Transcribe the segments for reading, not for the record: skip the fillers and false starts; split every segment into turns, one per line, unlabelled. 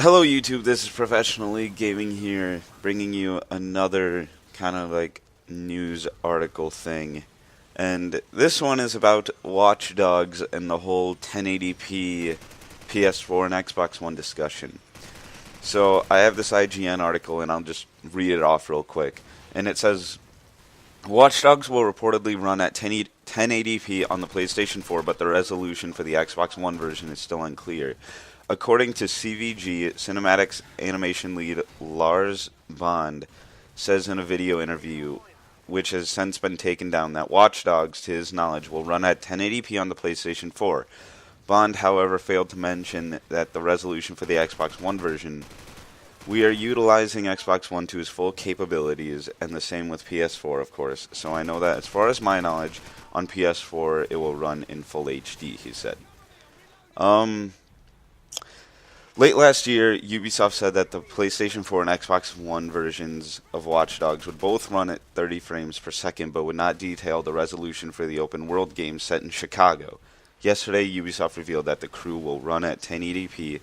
Hello YouTube, this is Professional League Gaming here, bringing you another kind of like news article thing. And this one is about Watch Dogs and the whole 1080p PS4 and Xbox One discussion. So I have this IGN article and I'll just read it off real quick. And it says, Watch Dogs will reportedly run at 1080p on the PlayStation 4, but the resolution for the Xbox One version is still unclear. According to CVG, Cinematics animation lead Lars Bond says in a video interview, which has since been taken down, that Watch Dogs, to his knowledge, will run at 1080p on the PlayStation 4. Bond, however, failed to mention that the resolution for the Xbox One version. We are utilizing Xbox One to its full capabilities, and the same with PS4, of course. So I know that, as far as my knowledge, on PS4 it will run in full HD, he said. Late last year, Ubisoft said that the PlayStation 4 and Xbox One versions of Watch Dogs would both run at 30 frames per second, but would not detail the resolution for the open world game set in Chicago. Yesterday, Ubisoft revealed that the crew will run at 1080p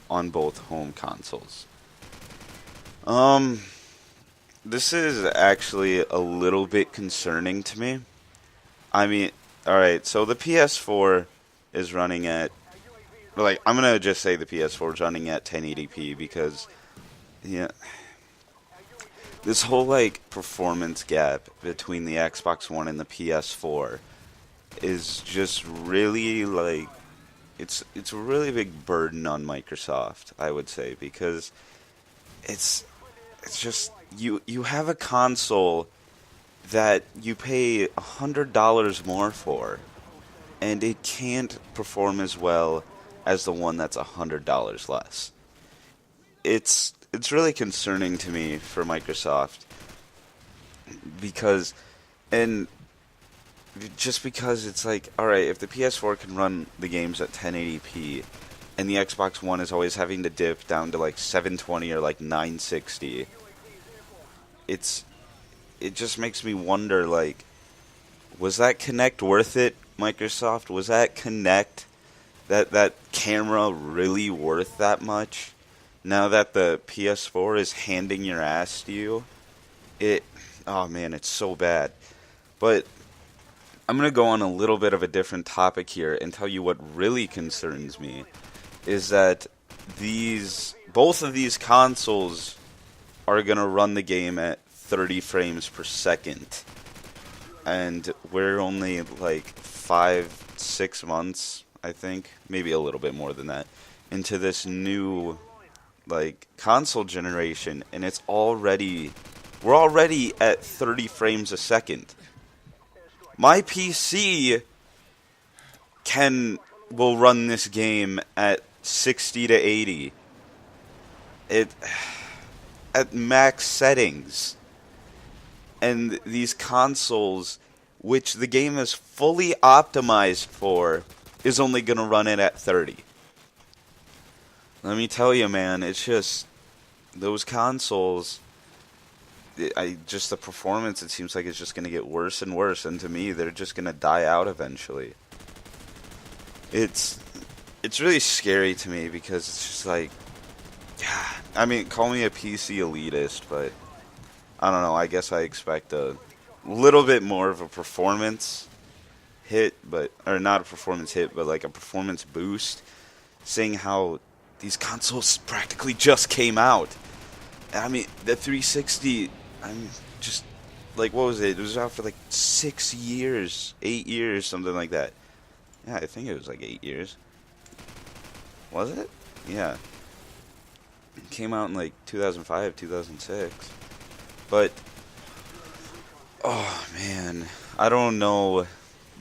on both home consoles. This is actually a little bit concerning to me. I mean, alright, so the PS4 is running at, I'm going to just say the PS4 is running at 1080p because, yeah, this whole, performance gap between the Xbox One and the PS4 is just really, it's a really big burden on Microsoft, I would say, because it's just, you have a console that you pay $100 more for, and it can't perform as well as the one that's $100 less. It's really concerning to me for Microsoft because, and just because it's alright, if the PS4 can run the games at 1080p and the Xbox One is always having to dip down to 720 or 960, it just makes me wonder, was that Kinect worth it, Microsoft? Was that Kinect, that camera, really worth that much? Now that the PS4 is handing your ass to you, oh man, it's so bad. But I'm going to go on a little bit of a different topic here and tell you what really concerns me is that both of these consoles are going to run the game at 30 frames per second. And we're only 5-6 months, I think, maybe a little bit more than that, into this new console generation, and we're already at 30 frames a second. My PC will run this game at 60 to 80 at max settings. And these consoles, which the game is fully optimized for, is only going to run it at 30. Let me tell you, man, it's just, those consoles, the performance, it seems like it's just going to get worse and worse, and to me, they're just going to die out eventually. It's really scary to me because it's just I mean, call me a PC elitist, but I don't know, I guess I expect a little bit more of a performance hit, or not a performance hit, but a performance boost, seeing how these consoles practically just came out. I mean, the 360, I'm just, what was it? It was out for 6 years, 8 years, something like that. Yeah, I think it was 8 years. Was it? Yeah. It came out in 2005, 2006. But, oh man, I don't know,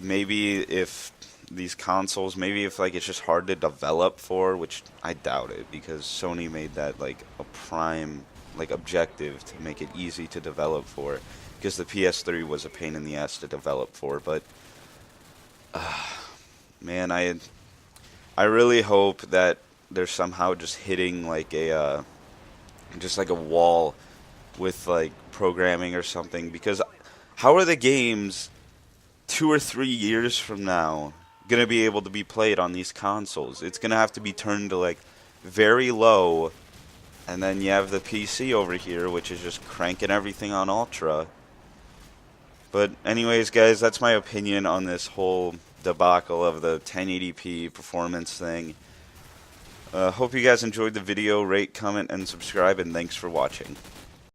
maybe if these consoles, it's just hard to develop for, which I doubt it, because Sony made that a prime objective to make it easy to develop for, because the PS3 was a pain in the ass to develop for. But man, I really hope that they're somehow just hitting a wall with programming or something, because how are the games 2 or 3 years from now going to be able to be played on these consoles? It's going to have to be turned to very low And then you have the PC over here, which is just cranking everything on ultra. But anyways, guys, that's my opinion on this whole debacle of the 1080p performance thing. Hope you guys enjoyed the video. Rate, comment, and subscribe, and thanks for watching.